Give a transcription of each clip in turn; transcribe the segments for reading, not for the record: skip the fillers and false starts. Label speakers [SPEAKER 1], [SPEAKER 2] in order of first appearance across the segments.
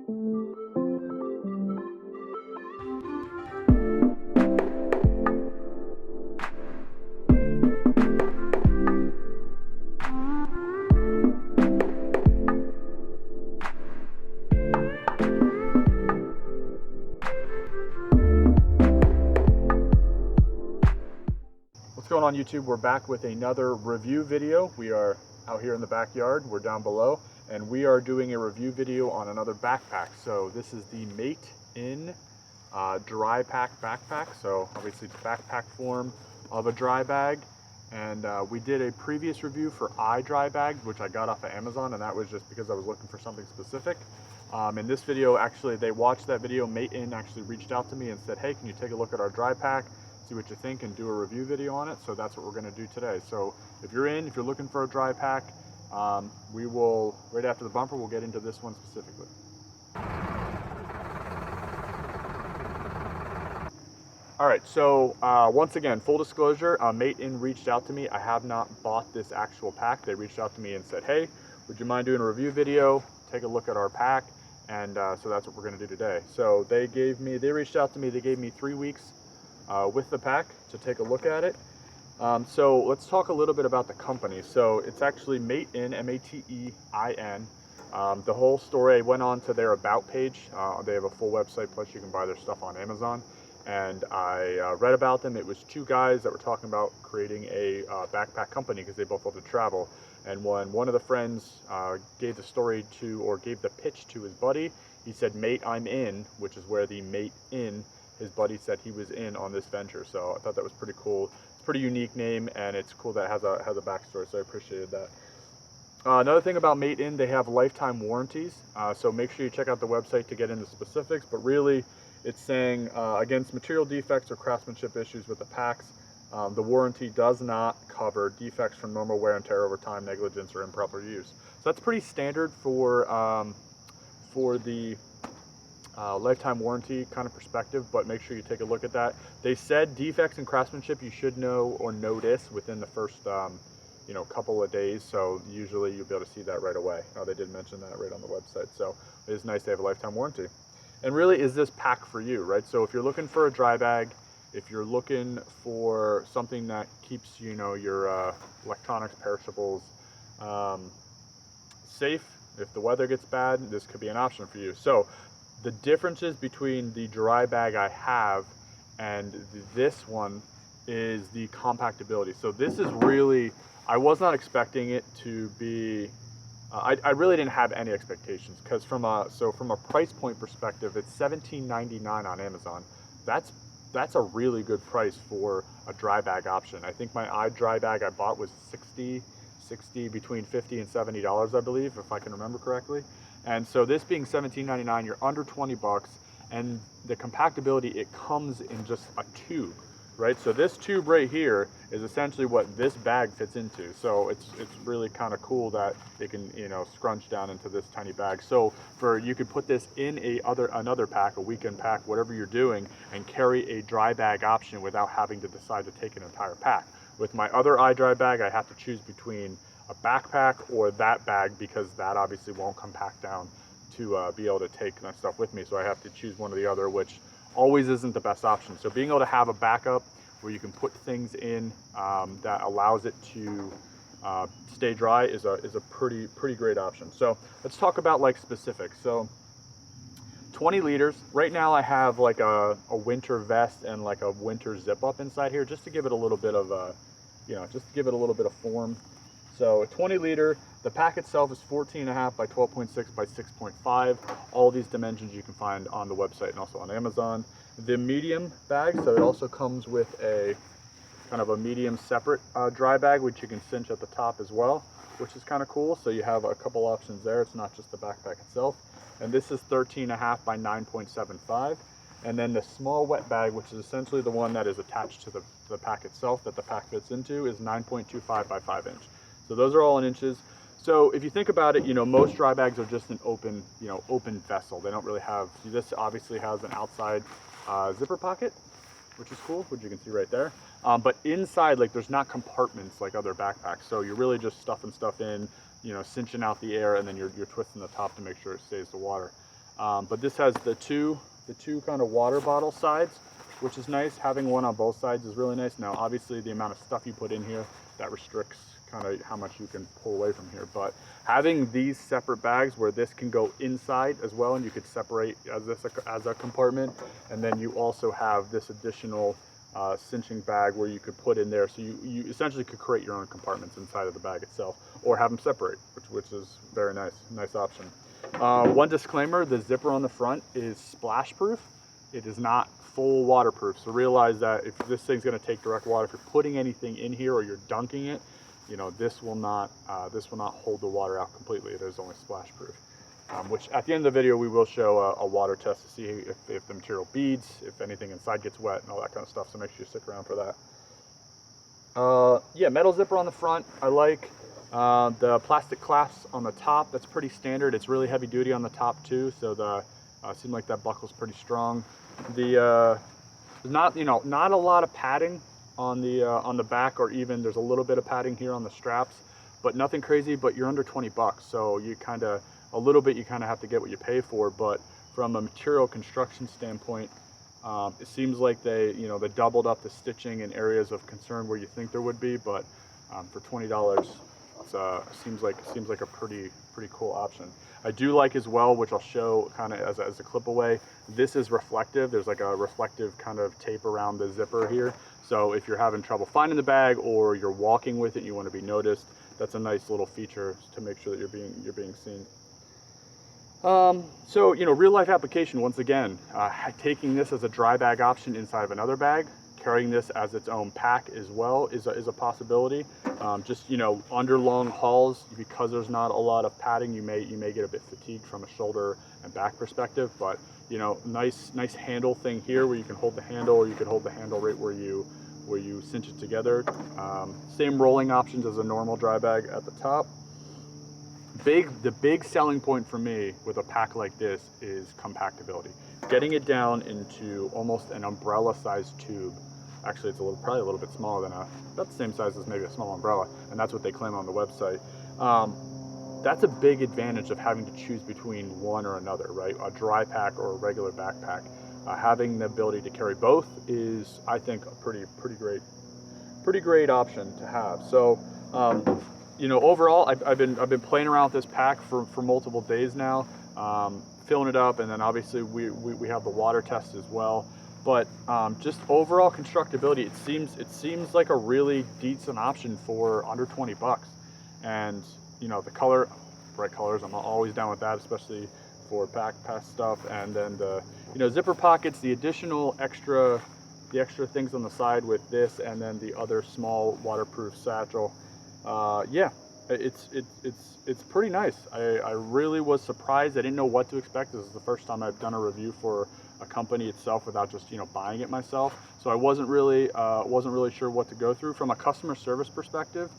[SPEAKER 1] What's going on YouTube? We're back with another review video. We are out here in the backyard, we're down below, and we are doing a review video on another backpack. So this is the Matein dry pack backpack. So obviously it's backpack form of a dry bag. And we did a previous review for dry bag, which I got off of Amazon, and that was just because I was looking for something specific. In this video, actually, they watched that video. Matein actually reached out to me and said, hey, can you take a look at our dry pack, see what you think, and do a review video on it? So that's what we're going to do today. So if you're looking for a dry pack, we will, right after the bumper, we'll get into this one specifically. All right, so once again, full disclosure, Matein reached out to me. I have not bought this actual pack. They reached out to me and said, hey, would you mind doing a review video? Take a look at our pack. And so that's what we're gonna do today. So they reached out to me, they gave me 3 weeks with the pack to take a look at it. So let's talk a little bit about the company. So it's actually Matein, M-A-T-E-I-N. The whole story, I went on to their about page. They have a full website, plus you can buy their stuff on Amazon. And I read about them. It was two guys that were talking about creating a backpack company because they both love to travel. And when one of the friends gave the story to, or gave the pitch to his buddy, he said, mate, I'm in, which is where the Matein, his buddy said he was in on this venture. So I thought that was pretty cool. It's a pretty unique name, and it's cool that it has a backstory, so I appreciated that. Another thing about Matein, they have lifetime warranties, so make sure you check out the website to get into specifics, but really it's saying against material defects or craftsmanship issues with the packs, the warranty does not cover defects from normal wear and tear over time, negligence, or improper use. So that's pretty standard for the lifetime warranty kind of perspective, but make sure you take a look at that. They said defects in craftsmanship you should know or notice within the first couple of days, so usually you'll be able to see that right away. They did mention that right on the website, so it is nice to have a lifetime warranty. And really, is this pack for you, right? So if you're looking for a dry bag, if you're looking for something that keeps your electronics, perishables safe, if the weather gets bad, this could be an option for you. So the differences between the dry bag I have and this one is the compactability. So this is really, I was not expecting it to be, I really didn't have any expectations, because from a price point perspective, it's $17.99 on Amazon. That's a really good price for a dry bag option. I think my dry bag I bought was between $50 and $70, I believe, if I can remember correctly. And so this being $17.99, you're under 20 bucks, and the compactability, it comes in just a tube, right? So this tube right here is essentially what this bag fits into. So it's really kind of cool that it can scrunch down into this tiny bag. So you could put this in another pack, a weekend pack, whatever you're doing, and carry a dry bag option without having to decide to take an entire pack. With my other dry bag, I have to choose between a backpack or that bag, because that obviously won't compact down to be able to take my stuff with me. So I have to choose one or the other, which always isn't the best option. So being able to have a backup where you can put things in that allows it to stay dry is a pretty great option. So let's talk about like specifics. So 20 liters. Right now I have like a winter vest and like a winter zip up inside here, just to give it a little bit of form. So a 20 liter, the pack itself is 14.5 by 12.6 by 6.5. All these dimensions you can find on the website and also on Amazon. The medium bag, so it also comes with a kind of a medium separate dry bag, which you can cinch at the top as well, which is kind of cool. So you have a couple options there. It's not just the backpack itself. And this is 13.5 by 9.75. And then the small wet bag, which is essentially the one that is attached to the pack itself that the pack fits into, is 9.25 by 5 inch. So those are all in inches. So if you think about it, most dry bags are just an open vessel. They don't really have, this obviously has an outside zipper pocket, which is cool, which you can see right there. But inside, like, there's not compartments like other backpacks. So you're really just stuffing stuff in, cinching out the air, and then you're twisting the top to make sure it stays the water. But this has the two kind of water bottle sides, which is nice. Having one on both sides is really nice. Now, obviously, the amount of stuff you put in here, that restricts kind of how much you can pull away from here. But having these separate bags where this can go inside as well, and you could separate as a compartment, and then you also have this additional cinching bag where you could put in there, so you essentially could create your own compartments inside of the bag itself, or have them separate, which is very nice option. One disclaimer: the zipper on the front is splash proof. It is not full waterproof, so realize that if this thing's going to take direct water, if you're putting anything in here or you're dunking it, you know, this will not hold the water out completely. It is only splash proof. Which at the end of the video we will show a water test to see if the material beads, if anything inside gets wet and all that kind of stuff, so make sure you stick around for that. Yeah, metal zipper on the front. I like the plastic clasps on the top. That's pretty standard. It's really heavy duty on the top too, so seems like that buckle's pretty strong. Not a lot of padding on the back, or even there's a little bit of padding here on the straps, but nothing crazy. But you're under 20 bucks, so you kind of have to get what you pay for. But from a material construction standpoint, it seems like they doubled up the stitching in areas of concern where you think there would be, but for $20, seems like a pretty cool option. I do like as well, which I'll show kind of as a clip away, this is reflective. There's like a reflective kind of tape around the zipper here. So if you're having trouble finding the bag, or you're walking with it and you want to be noticed, that's a nice little feature to make sure that you're being seen. So, real life application, once again, taking this as a dry bag option inside of another bag, carrying this as its own pack as well is a possibility. Just, under long hauls, because there's not a lot of padding, you may get a bit fatigued from a shoulder and back perspective, but nice handle thing here where you can hold the handle, or you can hold the handle right where you cinch it together. Same rolling options as a normal dry bag at the top. The big selling point for me with a pack like this is compactability. Getting it down into almost an umbrella sized tube. Actually, it's probably a little bit smaller than about the same size as maybe a small umbrella, and that's what they claim on the website. That's a big advantage of having to choose between one or another, right? A dry pack or a regular backpack. Having the ability to carry both is, I think, a pretty great option to have. So, overall, I've been playing around with this pack for multiple days now, filling it up, and then obviously we have the water test as well. But just overall constructability, it seems like a really decent option for under 20 bucks. And the color, bright colors, I'm always down with that, especially for backpack stuff. And then the zipper pockets, the additional extra things on the side with this, and then the other small waterproof satchel. Yeah, it's pretty nice. I really was surprised. I didn't know what to expect. This is the first time I've done a review for a company itself without just buying it myself. So I wasn't really sure what to go through. From a customer service perspective,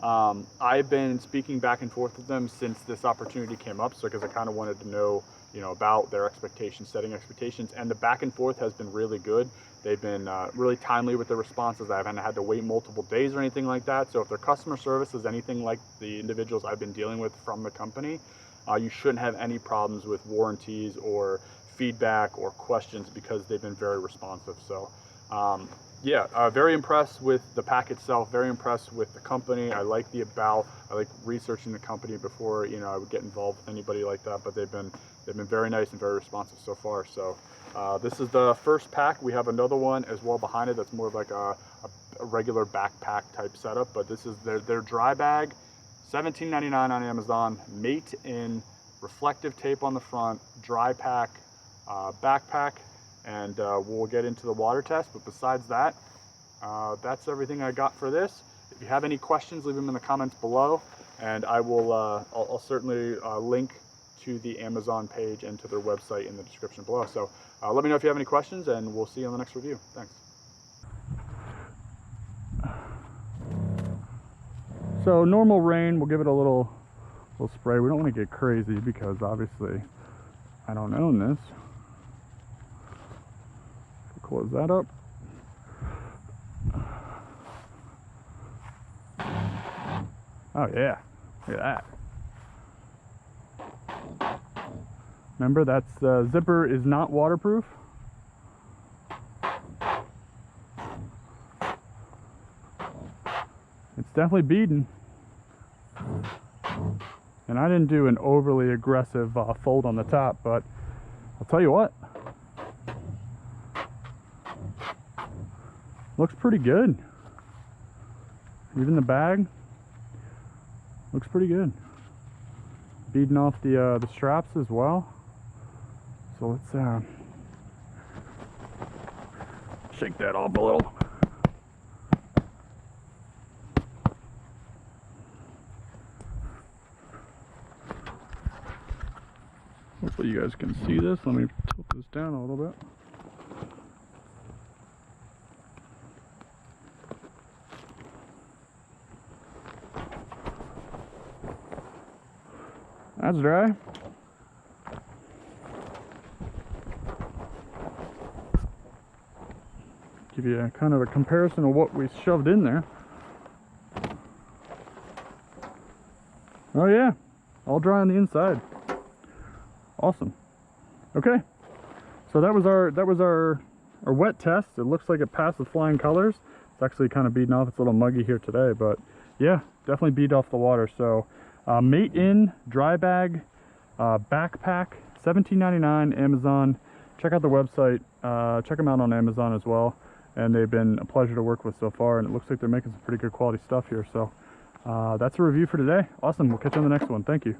[SPEAKER 1] I've been speaking back and forth with them since this opportunity came up, so because I kind of wanted to know about their expectations, setting expectations, and the back and forth has been really good. They've been really timely with the responses. I haven't had to wait multiple days or anything like that. So if their customer service is anything like the individuals I've been dealing with from the company, you shouldn't have any problems with warranties or feedback or questions, because they've been very responsive. So yeah, very impressed with the pack itself, very impressed with the company. I like I like researching the company before I would get involved with anybody like that, but they've been very nice and very responsive so far. So this is the first pack. We have another one as well behind it that's more of like a regular backpack type setup, but this is their dry bag, $17.99 on Amazon, Matein reflective tape on the front, dry pack, backpack, and we'll get into the water test. But besides that, that's everything I got for this. If you have any questions, leave them in the comments below, and I will I'll certainly link to the Amazon page and to their website in the description below. So let me know if you have any questions, and we'll see you on the next review. Thanks. So normal rain, we'll give it a little spray. We don't want to get crazy because obviously I don't own this. Close that up. Oh yeah, look at that. Remember, that's zipper is not waterproof. It's definitely beading. And I didn't do an overly aggressive fold on the top, but I'll tell you what, looks pretty good. Even the bag looks pretty good. Beading off the straps as well. So let's shake that off a little. Hopefully you guys can see this. Let me tilt this down a little bit. That's dry. Give you a kind of a comparison of what we shoved in there. Oh yeah, all dry on the inside. Awesome. Okay, so that was our wet test. It looks like it passed with flying colors. It's actually kind of beaten off. It's a little muggy here today, but yeah, definitely beat off the water. So Matein dry bag backpack, $17.99 Amazon. Check out the website. Check them out on Amazon as well. And they've been a pleasure to work with so far, and it looks like they're making some pretty good quality stuff here. So that's a review for today. Awesome. We'll catch you on the next one. Thank you.